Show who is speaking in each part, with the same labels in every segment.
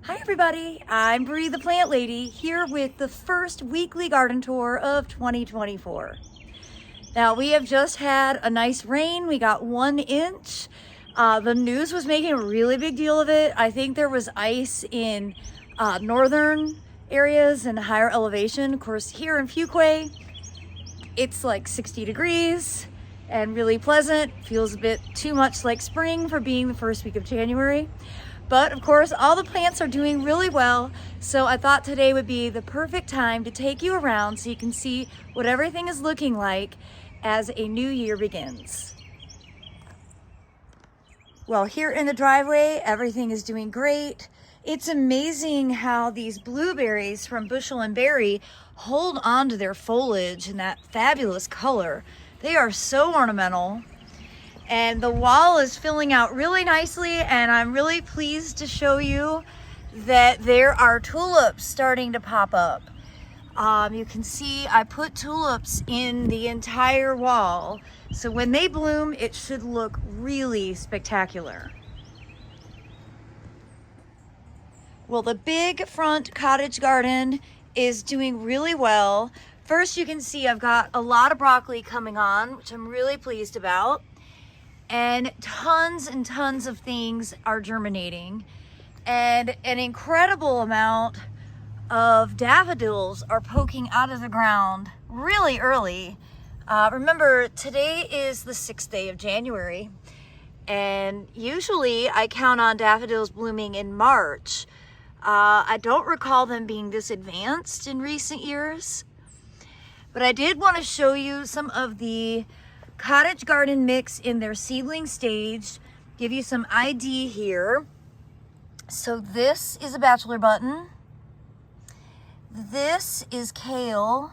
Speaker 1: Hi everybody, I'm Bree the Plant Lady here with the first weekly garden tour of 2024. Now we have just had a nice rain, we got 1 inch. The news was making a really big deal of it. I think there was ice in northern areas and higher elevation. Of course here in Fuquay, it's like 60 degrees and really pleasant. Feels a bit too much like spring for being the first week of January. But of course, all the plants are doing really well, so I thought today would be the perfect time to take you around so you can see what everything is looking like as a new year begins. Well, here in the driveway, everything is doing great. It's amazing how these blueberries from Bushel and Berry hold on to their foliage in that fabulous color. They are so ornamental. And the wall is filling out really nicely, and I'm really pleased to show you that there are tulips starting to pop up. You can see I put tulips in the entire wall, so when they bloom it should look really spectacular. Well, the big front cottage garden is doing really well. First, you can see I've got a lot of broccoli coming on, which I'm really pleased about. And tons of things are germinating, and an incredible amount of daffodils are poking out of the ground really early. Remember, today is the 6th day of January, and usually I count on daffodils blooming in March. I don't recall them being this advanced in recent years, but I did want to show you some of the Cottage Garden mix in their seedling stage, give you some ID here. So this is a bachelor button. This is kale.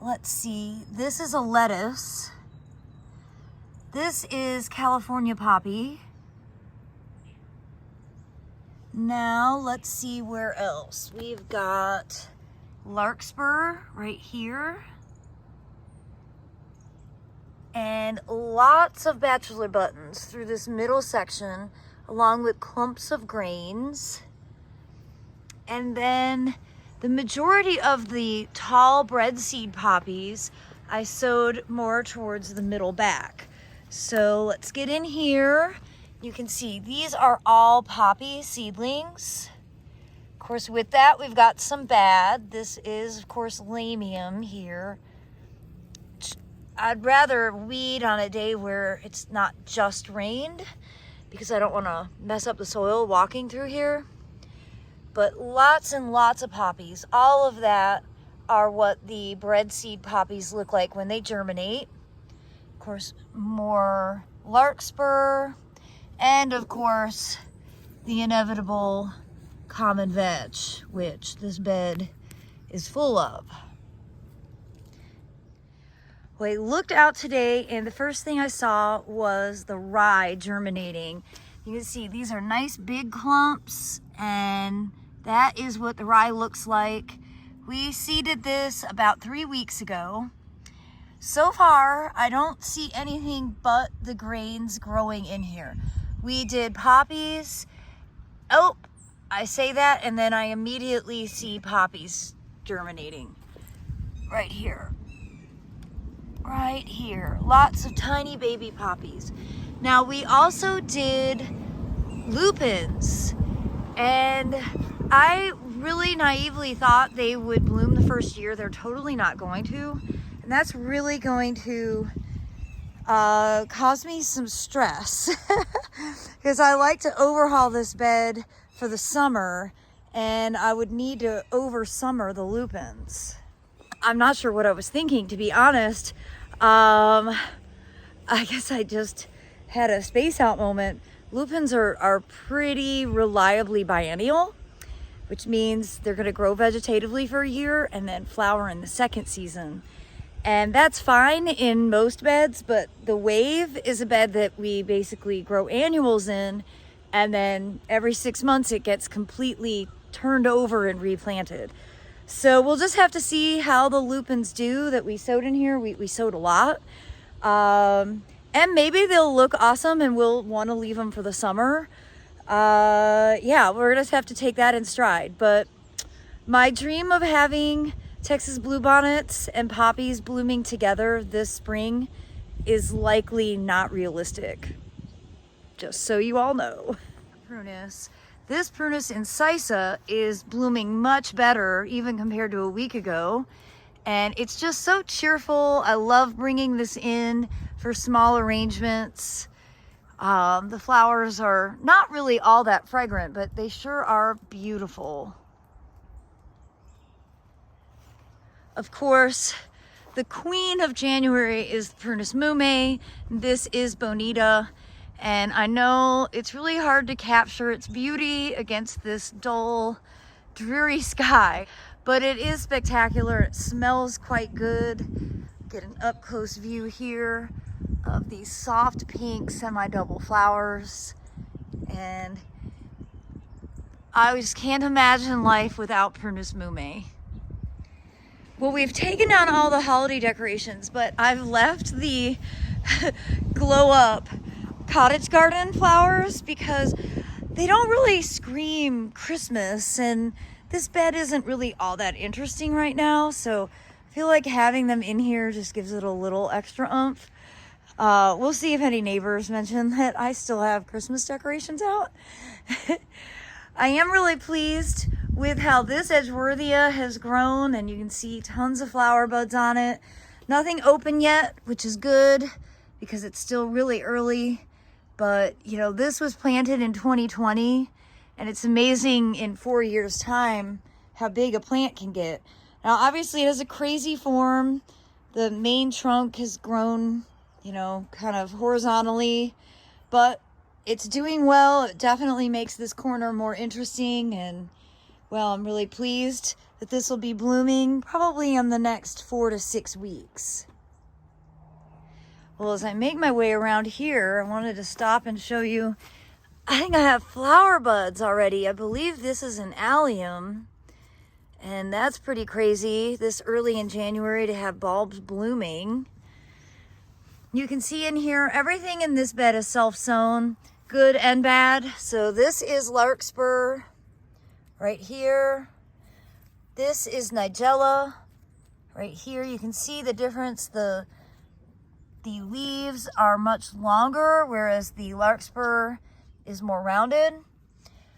Speaker 1: Let's see, this is a lettuce. This is California poppy. Now let's see where else. We've got larkspur right here. And lots of bachelor buttons through this middle section, along with clumps of grains. And then the majority of the tall bread seed poppies I sowed more towards the middle back. So let's get in here. You can see these are all poppy seedlings. Of course, with that, we've got some bad. This is, of course, lamium here. I'd rather weed on a day where it's not just rained, because I don't want to mess up the soil walking through here. But lots and lots of poppies. All of that are what the bread seed poppies look like when they germinate. Of course, more larkspur, and of course, the inevitable common veg, which this bed is full of. Well, I looked out today and the first thing I saw was the rye germinating. You can see these are nice big clumps, and that is what the rye looks like. We seeded this about 3 weeks ago. So far, I don't see anything but the grains growing in here. We did poppies. Oh, I say that and then I immediately see poppies germinating right here. Right here, lots of tiny baby poppies. Now we also did lupins, and I really naively thought they would bloom the first year. They're totally not going to, and that's really going to cause me some stress because I like to overhaul this bed for the summer, and I would need to over summer the lupins. I'm not sure what I was thinking, to be honest. I guess I just had a space out moment. Lupins are pretty reliably biennial, which means they're going to grow vegetatively for a year and then flower in the second season. And that's fine in most beds, but the Wave is a bed that we basically grow annuals in, and then every 6 months it gets completely turned over and replanted. So we'll just have to see how the lupins do that we sowed in here. We sowed a lot. And maybe they'll look awesome and we'll want to leave them for the summer. yeah, we're gonna have to take that in stride. But my dream of having Texas bluebonnets and poppies blooming together this spring is likely not realistic. Just so you all know. Prunus. This Prunus incisa is blooming much better even compared to a week ago. And it's just so cheerful. I love bringing this in for small arrangements. The flowers are not really all that fragrant, but they sure are beautiful. Of course, the queen of January is Prunus mume. This is Bonita. And I know it's really hard to capture its beauty against this dull, dreary sky, but it is spectacular. It smells quite good. Get an up close view here of these soft pink semi-double flowers. And I just can't imagine life without Prunus mume. Well, we've taken down all the holiday decorations, but I've left the glow up Cottage Garden flowers because they don't really scream Christmas, and this bed isn't really all that interesting right now, so I feel like having them in here just gives it a little extra oomph. We'll see if any neighbors mention that I still have Christmas decorations out. I am really pleased with how this Edgeworthia has grown, and you can see tons of flower buds on it. Nothing open yet, which is good because it's still really early. But, you know, this was planted in 2020, and it's amazing in 4 years' time how big a plant can get. Now, obviously, it has a crazy form. The main trunk has grown, you know, kind of horizontally, but it's doing well. It definitely makes this corner more interesting, and, well, I'm really pleased that this will be blooming probably in the next 4 to 6 weeks. Well, as I make my way around here, I wanted to stop and show you, I think I have flower buds already. I believe this is an allium, and that's pretty crazy this early in January to have bulbs blooming. You can see in here, everything in this bed is self-sown, good and bad. So this is larkspur right here. This is nigella right here. You can see the difference. The leaves are much longer, whereas the larkspur is more rounded.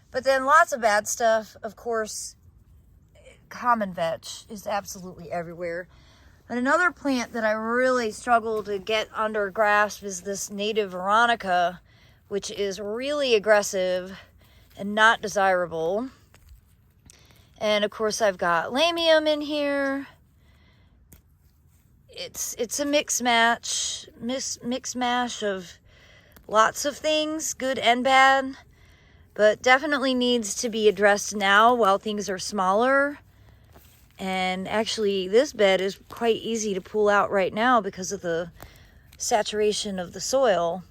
Speaker 1: But then lots of bad stuff, of course. Common vetch is absolutely everywhere. And another plant that I really struggle to get under grasp is this native veronica, which is really aggressive and not desirable. And of course I've got lamium in here. It's a mix mash of lots of things, good and bad, but definitely needs to be addressed now while things are smaller. And actually this bed is quite easy to pull out right now because of the saturation of the soil.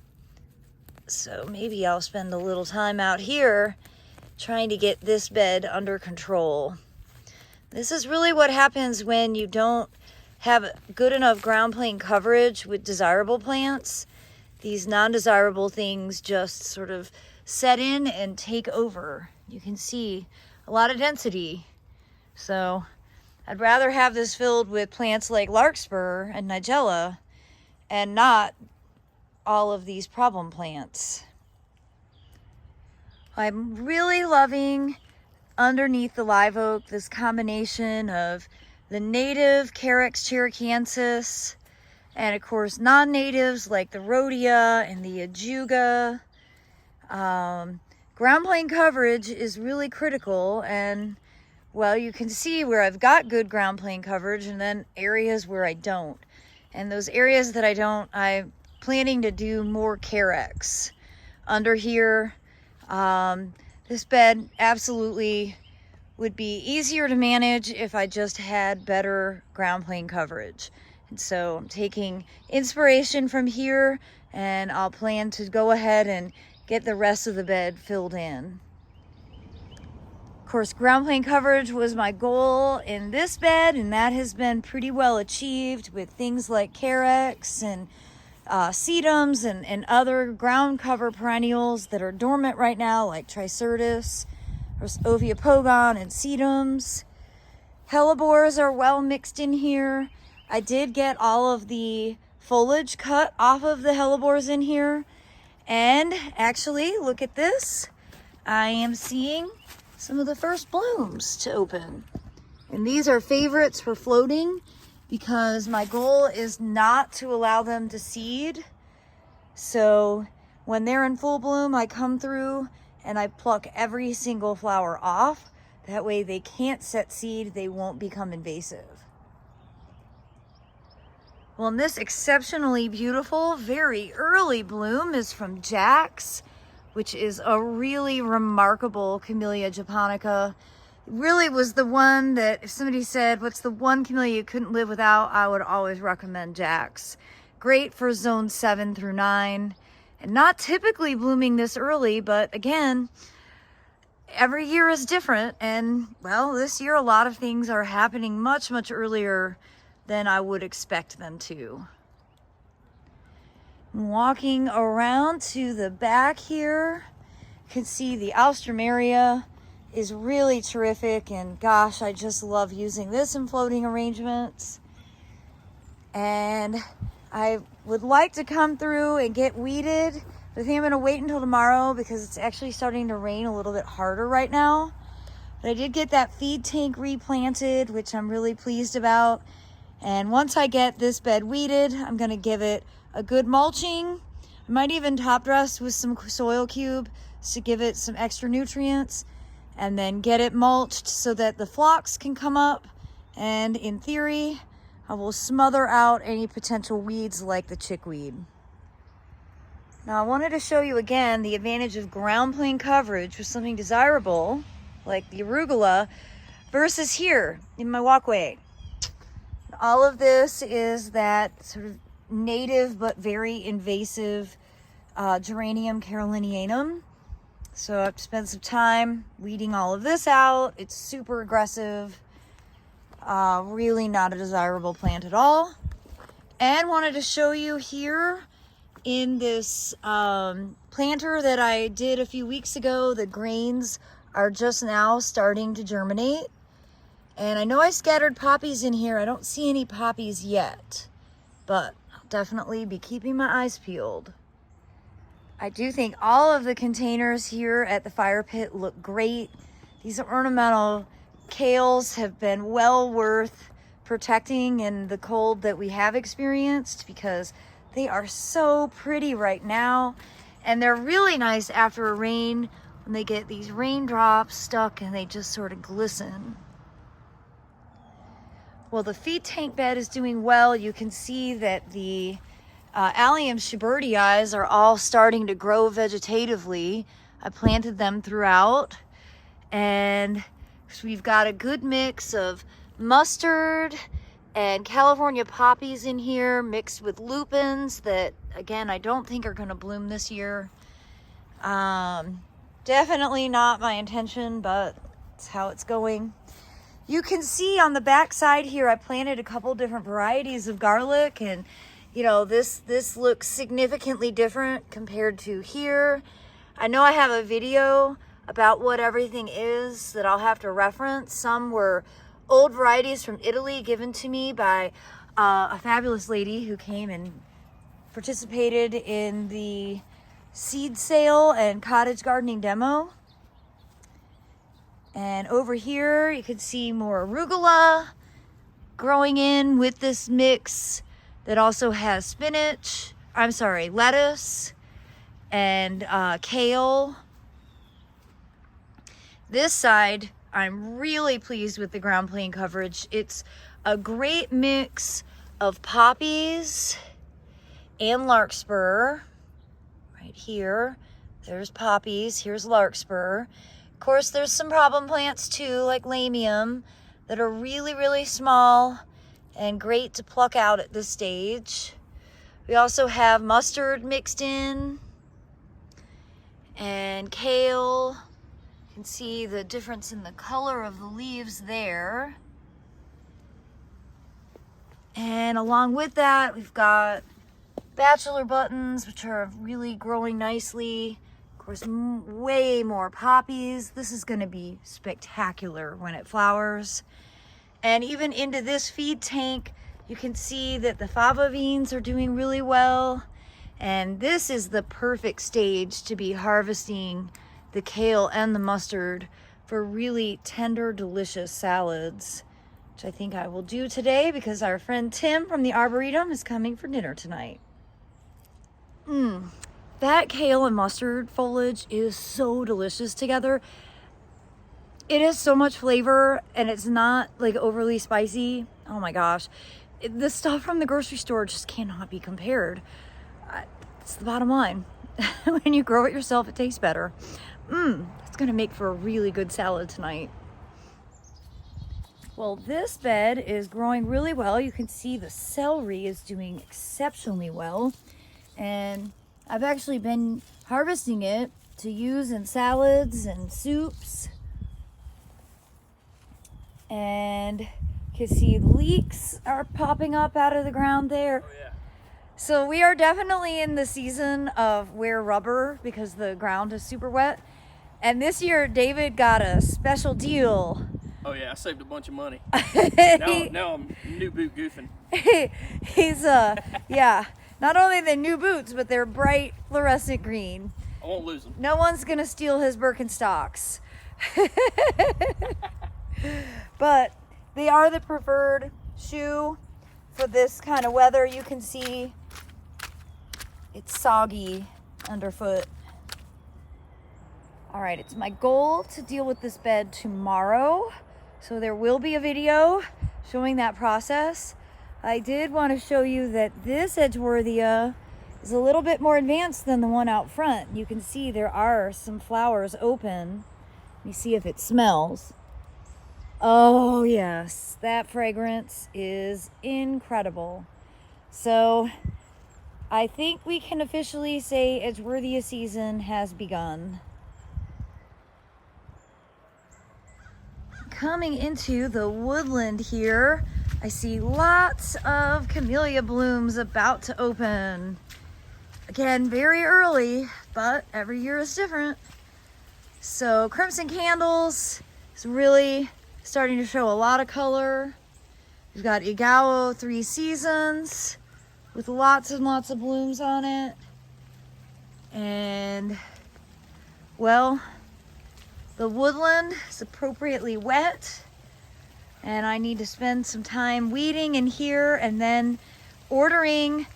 Speaker 1: So maybe I'll spend a little time out here trying to get this bed under control. This is really what happens when you don't have good enough ground plane coverage with desirable plants. These non-desirable things just sort of set in and take over. You can see a lot of density. So I'd rather have this filled with plants like larkspur and nigella and not all of these problem plants. I'm really loving underneath the live oak this combination of the native Carex cherokeensis, and of course non-natives like the rhodia and the ajuga. Ground plane coverage is really critical, and well, you can see where I've got good ground plane coverage and then areas where I don't. And those areas that I don't, I'm planning to do more Carex under here. This bed absolutely would be easier to manage if I just had better ground plane coverage. And so I'm taking inspiration from here, and I'll plan to go ahead and get the rest of the bed filled in. Of course, ground plane coverage was my goal in this bed, and that has been pretty well achieved with things like Carex and sedums and other ground cover perennials that are dormant right now, like Tricertus, or Ophiopogon and sedums. Hellebores are well mixed in here. I did get all of the foliage cut off of the hellebores in here. And actually, look at this. I am seeing some of the first blooms to open. And these are favorites for floating because my goal is not to allow them to seed. So when they're in full bloom, I come through and I pluck every single flower off. That way they can't set seed, they won't become invasive. Well, and this exceptionally beautiful, very early bloom is from Jack's, which is a really remarkable Camellia japonica. It really was the one that if somebody said, what's the one camellia you couldn't live without, I would always recommend Jack's. Great for zone 7 through 9, and not typically blooming this early, but again, every year is different, and well, this year a lot of things are happening much, much earlier than I would expect them to. Walking around to the back here, you can see the Alstroemeria is really terrific, and gosh, I just love using this in floating arrangements. And I would like to come through and get weeded, but I think I'm going to wait until tomorrow because it's actually starting to rain a little bit harder right now. But I did get that feed tank replanted, which I'm really pleased about. And once I get this bed weeded, I'm going to give it a good mulching. I might even top dress with some soil cube to give it some extra nutrients, and then get it mulched so that the phlox can come up. And in theory, I will smother out any potential weeds like the chickweed. Now I wanted to show you again the advantage of ground plane coverage with something desirable like the arugula versus here in my walkway. All of this is that sort of native but very invasive Geranium carolinianum. So I've spent some time weeding all of this out. It's super aggressive, really not a desirable plant at all. And wanted to show you here in this planter that I did a few weeks ago, the grains are just now starting to germinate. And I know I scattered poppies in here. I don't see any poppies yet, but I'll definitely be keeping my eyes peeled. I do think all of the containers here at the fire pit look great. These ornamental kales have been well worth protecting in the cold that we have experienced because they are so pretty right now. And they're really nice after a rain when they get these raindrops stuck and they just sort of glisten. Well, the feed tank bed is doing well. You can see that the Allium schubertii are all starting to grow vegetatively. I planted them throughout, and we've got a good mix of mustard and California poppies in here mixed with lupins that, again, I don't think are going to bloom this year. Definitely not my intention, but it's how it's going. You can see on the back side here, I planted a couple different varieties of garlic, and you know, this looks significantly different compared to here. I know I have a video about what everything is that I'll have to reference. Some were old varieties from Italy given to me by a fabulous lady who came and participated in the seed sale and cottage gardening demo. And over here you can see more arugula growing in with this mix that also has spinach, lettuce and kale. This side, I'm really pleased with the ground plane coverage. It's a great mix of poppies and larkspur. Right here, there's poppies, here's larkspur. Of course, there's some problem plants too, like lamium, that are really, really small and great to pluck out at this stage. We also have mustard mixed in and kale. You can see the difference in the color of the leaves there. And along with that, we've got bachelor buttons, which are really growing nicely. Of course, way more poppies. This is going to be spectacular when it flowers. And even into this feed tank, you can see that the fava beans are doing really well. And this is the perfect stage to be harvesting the kale and the mustard for really tender, delicious salads, which I think I will do today because our friend Tim from the Arboretum is coming for dinner tonight. That kale and mustard foliage is so delicious together. It has so much flavor and it's not like overly spicy. Oh my gosh. The stuff from the grocery store just cannot be compared. It's the bottom line. When you grow it yourself, it tastes better. It's gonna make for a really good salad tonight. Well, this bed is growing really well. You can see the celery is doing exceptionally well. And I've actually been harvesting it to use in salads and soups. And you can see leeks are popping up out of the ground there.
Speaker 2: Oh, yeah.
Speaker 1: So we are definitely in the season of wear rubber because the ground is super wet. And this year, David got a special deal.
Speaker 2: Oh yeah, I saved a bunch of money. Now I'm new boot goofing.
Speaker 1: He's yeah. Not only the new boots, but they're bright fluorescent green.
Speaker 2: I won't lose them.
Speaker 1: No one's gonna steal his Birkenstocks. But they are the preferred shoe for this kind of weather. You can see it's soggy underfoot. All right, it's my goal to deal with this bed tomorrow. So there will be a video showing that process. I did want to show you that this Edgeworthia is a little bit more advanced than the one out front. You can see there are some flowers open. Let me see if it smells. Oh yes, that fragrance is incredible. So I think we can officially say Edgeworthia season has begun. Coming into the woodland here, I see lots of camellia blooms about to open. Again, very early, but every year is different. So Crimson Candles is really starting to show a lot of color. We've got Igao 3 Seasons with lots and lots of blooms on it. And, well, the woodland is appropriately wet. And I need to spend some time weeding in here and then ordering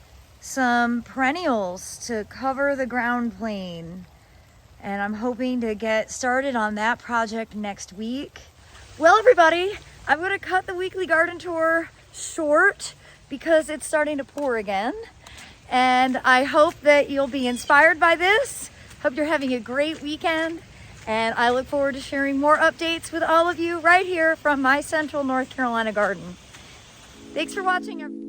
Speaker 1: some perennials to cover the ground plane. And I'm hoping to get started on that project next week. Well, everybody, I'm going to cut the weekly garden tour short because it's starting to pour again. And I hope that you'll be inspired by this. Hope you're having a great weekend. And I look forward to sharing more updates with all of you right here from my Central North Carolina garden. Thanks for watching.